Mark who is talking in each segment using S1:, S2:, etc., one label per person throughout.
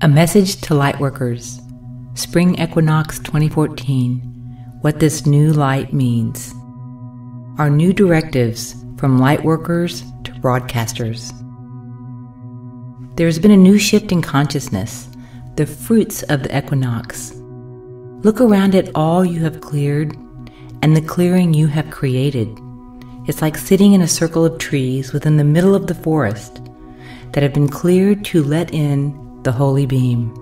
S1: A message to lightworkers, Spring Equinox 2014, what this new light means. Our new directives from lightworkers to broadcasters. There has been a new shift in consciousness, the fruits of the equinox. Look around at all you have cleared and the clearing you have created. It's like sitting in a circle of trees within the middle of the forest that have been cleared to let in the holy beam.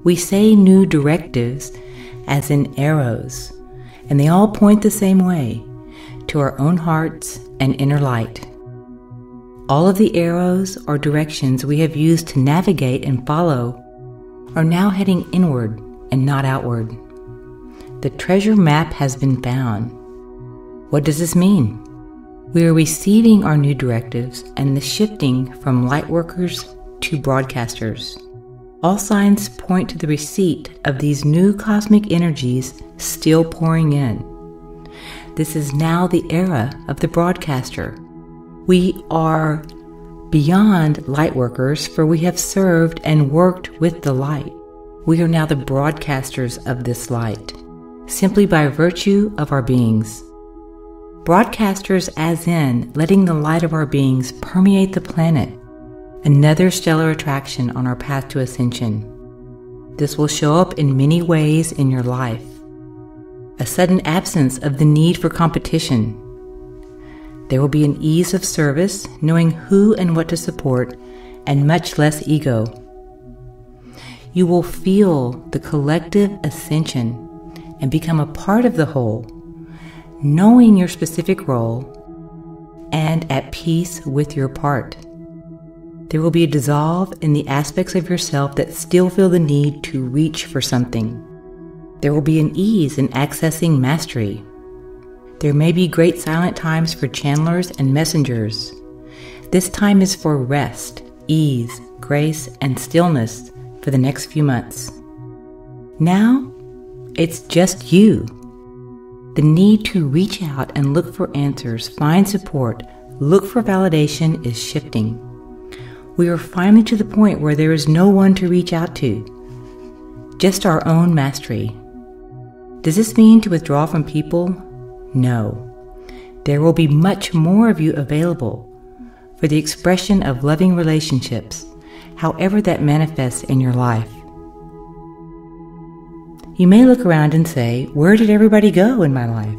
S1: We say new directives as in arrows, and they all point the same way, to our own hearts and inner light. All of the arrows or directions we have used to navigate and follow are now heading inward and not outward. The treasure map has been found. What does this mean? We are receiving our new directives and the shifting from lightworkers to broadcasters. All signs point to the receipt of these new cosmic energies still pouring in. This is now the era of the broadcaster. We are beyond lightworkers, for we have served and worked with the light. We are now the broadcasters of this light, simply by virtue of our beings. Broadcasters as in letting the light of our beings permeate the planet, another stellar attraction on our path to ascension. This will show up in many ways in your life. A sudden absence of the need for competition. There will be an ease of service, knowing who and what to support, and much less ego. You will feel the collective ascension and become a part of the whole, knowing your specific role and at peace with your part. There will be a dissolve in the aspects of yourself that still feel the need to reach for something. There will be an ease in accessing mastery. There may be great silent times for channelers and messengers. This time is for rest, ease, grace, and stillness for the next few months. Now, it's just you. The need to reach out and look for answers, find support, look for validation is shifting. We are finally to the point where there is no one to reach out to, just our own mastery. Does this mean to withdraw from people? No. There will be much more of you available for the expression of loving relationships, however that manifests in your life. You may look around and say, where did everybody go in my life?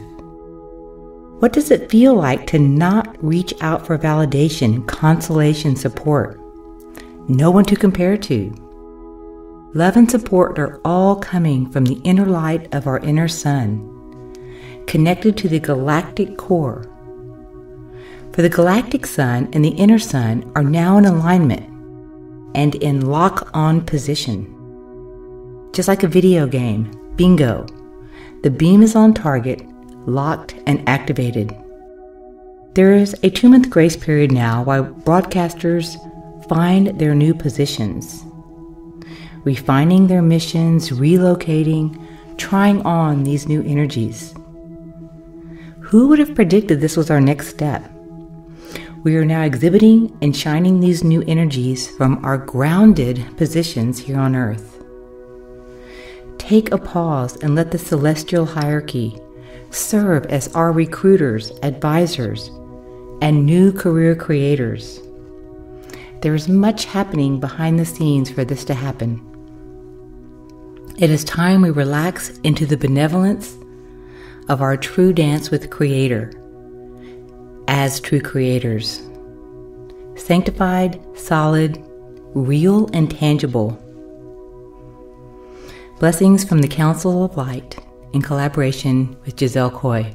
S1: What does it feel like to not reach out for validation, consolation, support? No one to compare to. Love and support are all coming from the inner light of our inner sun, connected to the galactic core. For the galactic sun and the inner sun are now in alignment and in lock-on position. Just like a video game, bingo, the beam is on target, locked and activated. There is a 2-month grace period now while broadcasters find their new positions, refining their missions, relocating, trying on these new energies. Who would have predicted this was our next step? We are now exhibiting and shining these new energies from our grounded positions here on Earth. Take a pause and let the celestial hierarchy serve as our recruiters, advisors, and new career creators. There is much happening behind the scenes for this to happen. It is time we relax into the benevolence of our true dance with Creator as true creators. Sanctified, solid, real, and tangible. Blessings from the Council of Light in collaboration with Giselle Coy.